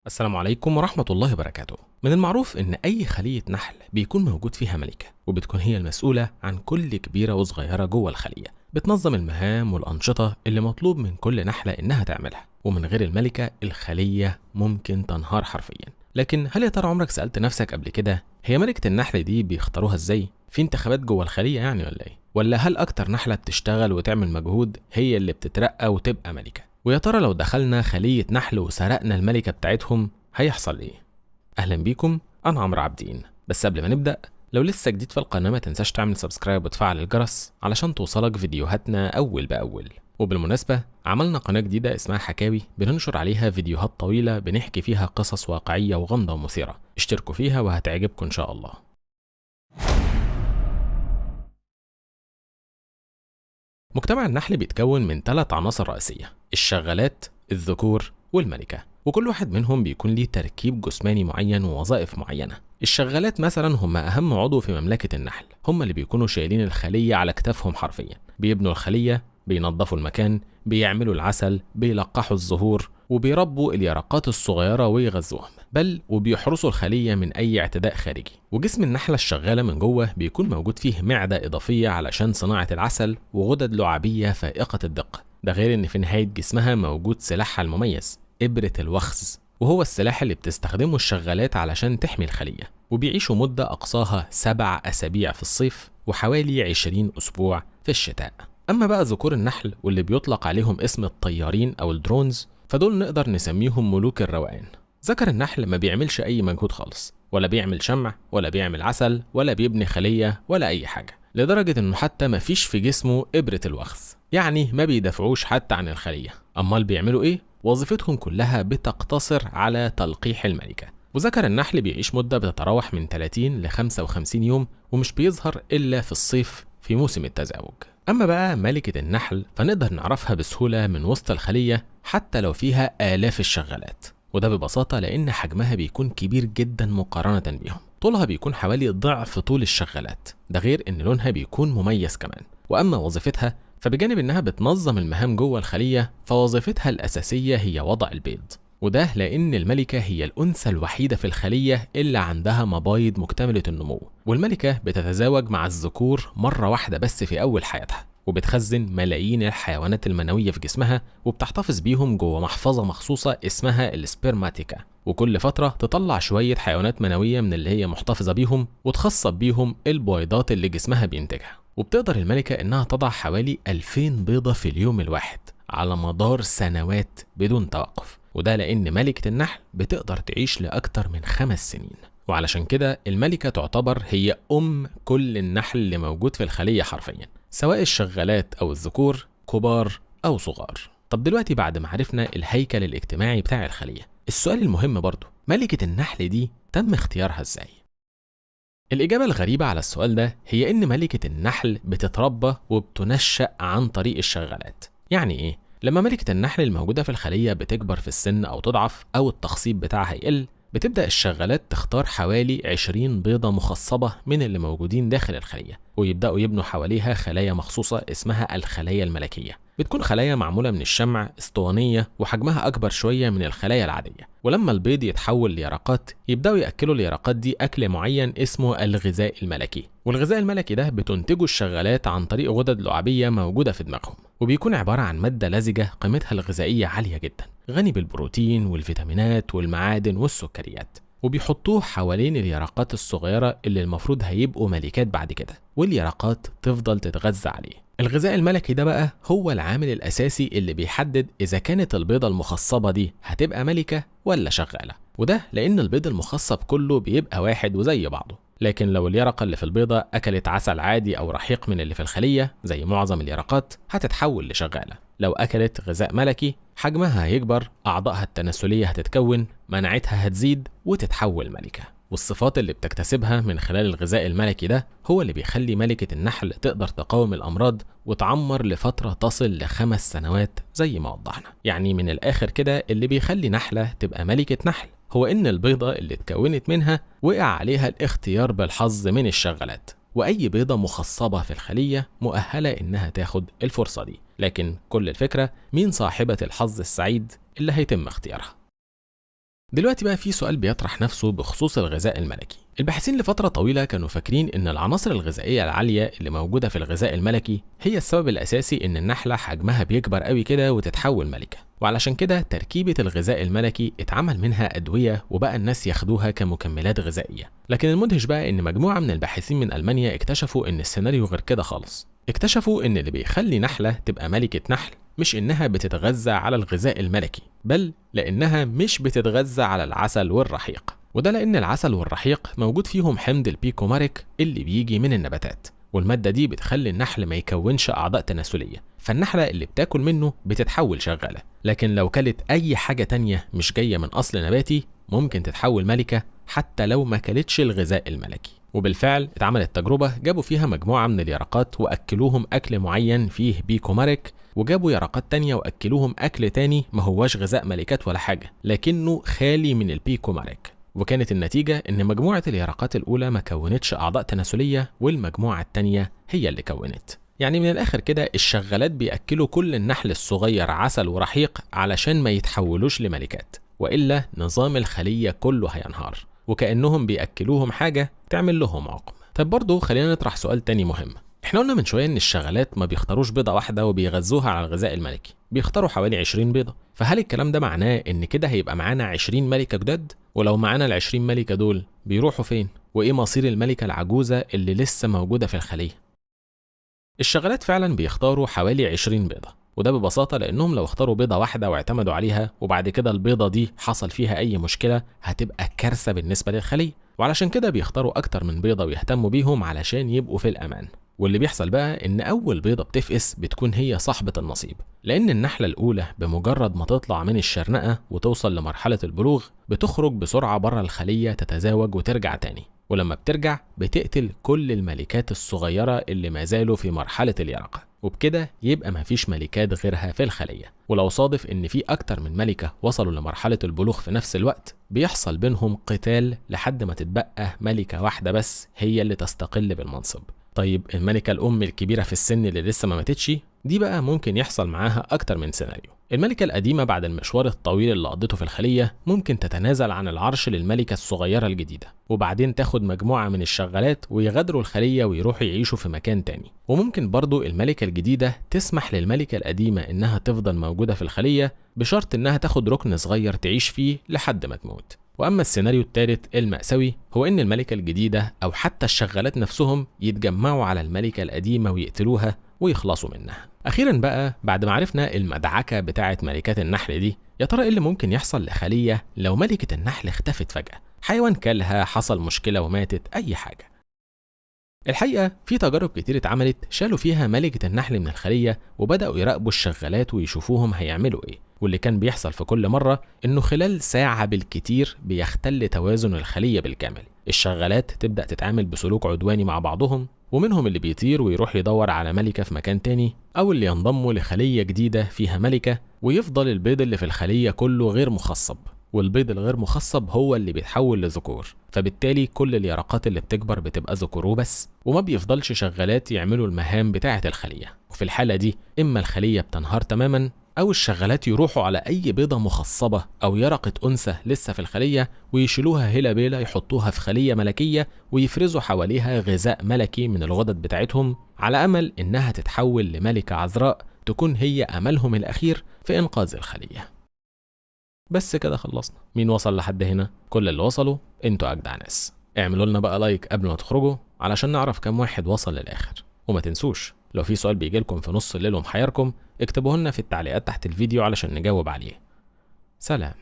السلام عليكم ورحمة الله وبركاته. من المعروف إن أي خلية نحل بيكون موجود فيها ملكة، وبتكون هي المسؤولة عن كل كبيرة وصغيرة جوه الخلية، بتنظم المهام والأنشطة اللي مطلوب من كل نحلة إنها تعملها، ومن غير الملكة الخلية ممكن تنهار حرفيا. لكن هل يا ترى عمرك سألت نفسك قبل كده هي ملكة النحل دي بيختاروها إزاي؟ في انتخابات جوه الخلية يعني ولا إيه؟ ولا هل أكتر نحلة بتشتغل وتعمل مجهود هي اللي بتترقى وتبقى ملكة؟ ويا ترى لو دخلنا خلية نحل وسرقنا الملكة بتاعتهم هيحصل ايه؟ اهلا بيكم، انا عمرو عابدين. بس قبل ما نبدأ، لو لسه جديد في القناة ما تنساش تعمل سبسكرايب وتفعل الجرس علشان توصلك فيديوهاتنا اول باول. وبالمناسبة عملنا قناة جديدة اسمها حكاوي، بننشر عليها فيديوهات طويلة بنحكي فيها قصص واقعية وغامضة ومثيرة. اشتركوا فيها وهتعجبكم ان شاء الله. مجتمع النحل بيتكون من 3 عناصر رئيسية: الشغالات، الذكور، والملكة، وكل واحد منهم بيكون ليه تركيب جسماني معين ووظائف معينة. الشغالات مثلا هم أهم عضو في مملكة النحل، هم اللي بيكونوا شايلين الخلية على كتافهم حرفيا، بيبنوا الخلية، بينظفوا المكان، بيعملوا العسل، بيلقحوا الزهور، وبيربوا اليرقات الصغيرة ويغذوهم، بل وبيحرسوا الخلية من أي اعتداء خارجي. وجسم النحلة الشغالة من جوه بيكون موجود فيه معدة إضافية علشان صناعة العسل، وغدد لعابية فائقة الدقة. ده غير إن في نهاية جسمها موجود سلاحها المميز، إبرة الوخز، وهو السلاح اللي بتستخدمه الشغالات علشان تحمي الخلية. وبيعيشوا مدة أقصاها 7 أسابيع في الصيف وحوالي 20 أسبوع في الشتاء. أما بقى ذكور النحل واللي بيطلق عليهم اسم الطيارين أو الدرونز، فدول نقدر نسميهم ملوك الروقان. ذكر النحل ما بيعملش أي مجهود خالص، ولا بيعمل شمع، ولا بيعمل عسل، ولا بيبني خلية، ولا أي حاجة، لدرجة إنه حتى ما فيش في جسمه إبرة الوخز، يعني ما بيدافعوش حتى عن الخلية. أمال بيعملوا إيه؟ وظيفتهم كلها بتقتصر على تلقيح الملكة. وذكر النحل بيعيش مدة بتتراوح من 30 ل 55 يوم، ومش بيظهر إلا في الصيف في موسم التزاوج. أما بقى ملكة النحل فنقدر نعرفها بسهولة من وسط الخلية حتى لو فيها آلاف الشغالات، وده ببساطة لأن حجمها بيكون كبير جدا مقارنة بيهم. طولها بيكون حوالي ضعف طول الشغالات، ده غير إن لونها بيكون مميز كمان. وأما وظيفتها فبجانب إنها بتنظم المهام جوه الخلية، فوظيفتها الأساسية هي وضع البيض، وده لأن الملكة هي الأنثى الوحيدة في الخلية اللي عندها مبايض مكتملة النمو. والملكة بتتزاوج مع الذكور مرة واحدة بس في أول حياتها، وبتخزن ملايين الحيوانات المنوية في جسمها، وبتحتفظ بيهم جوه محفظة مخصوصة اسمها السبرماتيكا. وكل فترة تطلع شوية حيوانات منوية من اللي هي محتفظة بيهم، وتخصب بيهم البويضات اللي جسمها بينتجها. وبتقدر الملكة إنها تضع حوالي 2000 بيضة في اليوم الواحد على مدار سنوات بدون توقف، وده لأن ملكة النحل بتقدر تعيش لأكتر من 5 سنين. وعلشان كده الملكة تعتبر هي كل النحل اللي موجود في الخلية حرفيا، سواء الشغالات أو الذكور، كبار أو صغار. طب دلوقتي بعد ما عرفنا الهيكل الاجتماعي بتاع الخلية، السؤال المهم برضو، ملكة النحل دي تم اختيارها ازاي؟ الإجابة الغريبة على السؤال ده هي إن ملكة النحل بتتربى وبتنشأ عن طريق الشغالات. يعني إيه؟ لما ملكة النحل الموجودة في الخلية بتكبر في السن أو تضعف أو التخصيب بتاعها يقل، بتبدأ الشغالات تختار حوالي 20 بيضة مخصبة من اللي موجودين داخل الخلية، ويبدأوا يبنوا حواليها خلايا مخصوصة اسمها الخلايا الملكية. بتكون خلايا معمولة من الشمع، اسطوانية، وحجمها أكبر شوية من الخلايا العادية. ولما البيض يتحول ليرقات، يبدأوا يأكلوا اليرقات دي أكل معين اسمه الغذاء الملكي. والغذاء الملكي ده بتنتجه الشغالات عن طريق غدد لعابية موجودة في دماغهم، وبيكون عبارة عن مادة لزجة قيمتها الغذائية عالية جدا، غني بالبروتين والفيتامينات والمعادن والسكريات. وبيحطوه حوالين اليرقات الصغيرة اللي المفروض هيبقوا ملكات بعد كده، واليرقات تفضل تتغذى عليه. الغذاء الملكي ده بقى هو العامل الأساسي اللي بيحدد إذا كانت البيضة المخصبة دي هتبقى ملكة ولا شغالة، وده لأن البيض المخصب كله بيبقى واحد وزي بعضه. لكن لو اليرقة اللي في البيضة أكلت عسل عادي أو رحيق من اللي في الخلية زي معظم اليرقات، هتتحول لشغالة. لو أكلت غذاء ملكي، حجمها هيكبر، أعضائها التناسلية هتتكون، مناعتها هتزيد، وتتحول ملكة. والصفات اللي بتكتسبها من خلال الغذاء الملكي ده هو اللي بيخلي ملكة النحل تقدر تقاوم الأمراض وتعمر لفترة تصل ل5 سنوات زي ما وضحنا. يعني من الآخر كده، اللي بيخلي نحلة تبقى ملكة نحل هو إن البيضة اللي اتكونت منها وقع عليها الاختيار بالحظ من الشغالات، وأي بيضة مخصبة في الخلية مؤهلة إنها تاخد الفرصة دي. لكن كل الفكرة مين صاحبة الحظ السعيد اللي هيتم اختيارها. دلوقتي بقى في سؤال بيطرح نفسه بخصوص الغذاء الملكي. الباحثين لفترة طويلة كانوا فاكرين إن العناصر الغذائية العالية اللي موجودة في الغذاء الملكي هي السبب الأساسي إن النحلة حجمها بيكبر قوي كده وتتحول ملكة، وعلشان كده تركيبة الغذاء الملكي اتعمل منها أدوية وبقى الناس ياخدوها كمكملات غذائية. لكن المدهش بقى إن مجموعة من الباحثين من ألمانيا اكتشفوا إن السيناريو غير كده خالص. اكتشفوا إن اللي بيخلي نحلة تبقى ملكة نحل مش إنها بتتغذى على الغذاء الملكي، بل لأنها مش بتتغذى على العسل والرحيق. وده لأن العسل والرحيق موجود فيهم حمض البيكوماريك اللي بيجي من النباتات، والمادة دي بتخلي النحل ما يكونش أعضاء تناسلية، فالنحلة اللي بتاكل منه بتتحول شغالة. لكن لو كلت أي حاجة تانية مش جاية من أصل نباتي ممكن تتحول ملكة حتى لو ما كلتش الغذاء الملكي. وبالفعل اتعملت تجربة جابوا فيها مجموعة من اليرقات وأكلوهم أكل معين فيه بيكوماريك، وجابوا يرقات تانية وأكلوهم أكل تاني ما هواش غذاء ملكات ولا حاجة لكنه خالي من البيكوماريك. وكانت النتيجة إن مجموعة اليرقات الأولى ما كونتش أعضاء تناسلية والمجموعة التانية هي اللي كونت. يعني من الآخر كده الشغالات بيأكلوا كل النحل الصغير عسل ورحيق علشان ما يتحولوش لملكات، وإلا نظام الخلية كله هينهار، وكأنهم بيأكلوهم حاجة تعمل لهم عقم. طب برضه خلينا نطرح سؤال تاني مهم. احنا قلنا من شوية ان الشغالات ما بيختاروش بيضة واحدة وبيغذوها على الغذاء الملكي، بيختاروا حوالي 20 بيضة، فهل الكلام ده معناه ان كده هيبقى معانا 20 ملكة جداد؟ ولو معانا ال20 ملكة دول بيروحوا فين؟ وايه مصير الملكة العجوزة اللي لسه موجودة في الخلية؟ الشغالات فعلا بيختاروا حوالي 20 بيضة، وده ببساطة لأنهم لو اختاروا بيضة واحدة واعتمدوا عليها وبعد كده البيضة دي حصل فيها أي مشكلة هتبقى كارثة بالنسبة للخلية، وعلشان كده بيختاروا أكتر من بيضة ويهتموا بيهم علشان يبقوا في الأمان. واللي بيحصل بقى إن أول بيضة بتفقس بتكون هي صاحبة النصيب، لأن النحلة الأولى بمجرد ما تطلع من الشرنقة وتوصل لمرحلة البلوغ بتخرج بسرعة بره الخلية تتزاوج وترجع تاني، ولما بترجع بتقتل كل الملكات الصغيرة اللي ما زالوا في مرحلة اليرقة، وبكده يبقى مفيش ملكات غيرها في الخلية. ولو صادف إن في أكتر من ملكة وصلوا لمرحلة البلوغ في نفس الوقت بيحصل بينهم قتال لحد ما تتبقى ملكة واحدة بس هي اللي تستقل بالمنصب. طيب الملكة الأم الكبيرة في السن اللي لسه ما ماتتش دي بقى ممكن يحصل معاها أكتر من سيناريو. الملكة القديمة بعد المشوار الطويل اللي قضته في الخلية ممكن تتنازل عن العرش للملكة الصغيرة الجديدة، وبعدين تاخد مجموعة من الشغالات ويغادروا الخلية ويروحوا يعيشوا في مكان تاني. وممكن برضو الملكة الجديدة تسمح للملكة القديمة إنها تفضل موجودة في الخلية بشرط إنها تاخد ركن صغير تعيش فيه لحد ما تموت. وأما السيناريو الثالث المأساوي هو إن الملكة الجديدة أو حتى الشغالات نفسهم يتجمعوا على الملكة القديمة ويقتلوها ويخلصوا منها. أخيرا بقى بعد ما عرفنا المدعكة بتاعة ملكات النحل دي، يا ترى إيه اللي ممكن يحصل لخلية لو ملكة النحل اختفت فجأة؟ حيوان كلها، حصل مشكلة وماتت، أي حاجة. الحقيقة في تجارب كتير اتعملت شالوا فيها ملكة النحل من الخلية وبدأوا يراقبوا الشغالات ويشوفوهم هيعملوا ايه، واللي كان بيحصل في كل مرة انه خلال ساعة بالكتير بيختل توازن الخلية بالكامل. الشغالات تبدأ تتعامل بسلوك عدواني مع بعضهم، ومنهم اللي بيطير ويروح يدور على ملكة في مكان تاني، او اللي ينضموا لخلية جديدة فيها ملكة، ويفضل البيض اللي في الخلية كله غير مخصب، والبيض الغير مخصب هو اللي بيتحول لذكور، فبالتالي كل اليرقات اللي بتكبر بتبقى ذكور وبس، وما بيفضلش شغالات يعملوا المهام بتاعة الخلية. وفي الحالة دي إما الخلية بتنهار تماما، أو الشغالات يروحوا على أي بيضة مخصبة أو يرقة أنثى لسه في الخلية ويشيلوها هلا بيلا يحطوها في خلية ملكية ويفرزوا حواليها غذاء ملكي من الغدد بتاعتهم على أمل إنها تتحول لملكة عذراء تكون هي أملهم الأخير في إنقاذ الخلية. بس كده خلصنا. مين وصل لحد هنا؟ كل اللي وصلوا انتوا أجدع ناس. اعملوا لنا بقى لايك قبل ما تخرجوا علشان نعرف كم واحد وصل للآخر، وما تنسوش لو في سؤال بيجيلكم في نص الليل ومحيركم اكتبوه لنا في التعليقات تحت الفيديو علشان نجاوب عليه. سلام.